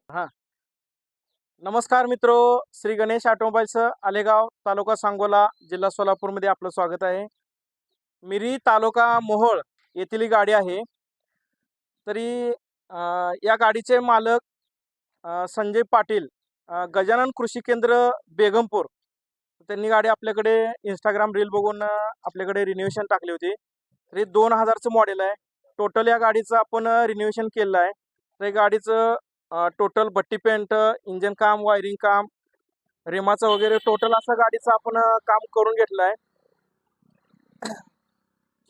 हां. नमस्कार मित्रो, श्री गणेश ऑटोमोबाईल्स आलेगाव, तालुका सांगोला, जिल्हा सोलापूरमध्ये आपलं स्वागत आहे. मिरी तालुका मोहोळ येथील ही गाडी आहे. तरी या गाडीचे मालक संजय पाटील, गजानन कृषी केंद्र बेगमपूर. त्यांनी गाडी आपल्याकडे Instagram रील बघून आपल्याकडे रिन्यूएशन टाकली होती. तरी 2000चं मॉडेल आहे. टोटल या गाडीचं आपण रिन्यूएशन केलेलं आहे. तर या गाडीचं टोटल भट्टी पेंट, इंजन काम, वायरिंग काम, रेमाचं वगैरे टोटल असं गाडीचं आपण काम करून घेतलं आहे.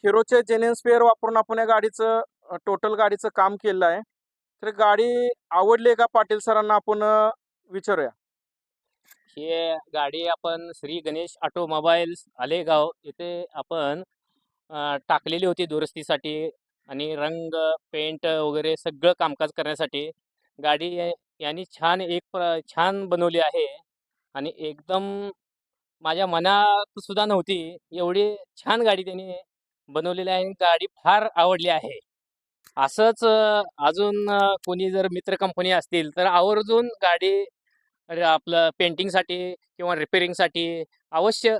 हिरोचे जेन्युइन स्पेअर वापरून आपण या गाडीचं टोटल गाडीचं काम केलं आहे. तर गाडी आवडली का पाटील सरांना आपण विचारूया. ही गाडी आपण श्री गणेश ऑटोमोबाईल्स आलेगाव येथे आपण टाकलेली होती दुरुस्तीसाठी आणि रंग, पेंट वगैरे सगळं कामकाज करण्यासाठी. गाडी यांनी छान बनवली आहे आणि एकदम माझ्या मनात सुद्धा नव्हती एवढी छान गाडी त्यांनी बनवलेली आहे. गाडी फार आवडली आहे. असंच अजून कोणी जर मित्र कंपनी असतील तर आवर्जून गाडी आपलं पेंटिंगसाठी किंवा रिपेअरिंगसाठी अवश्य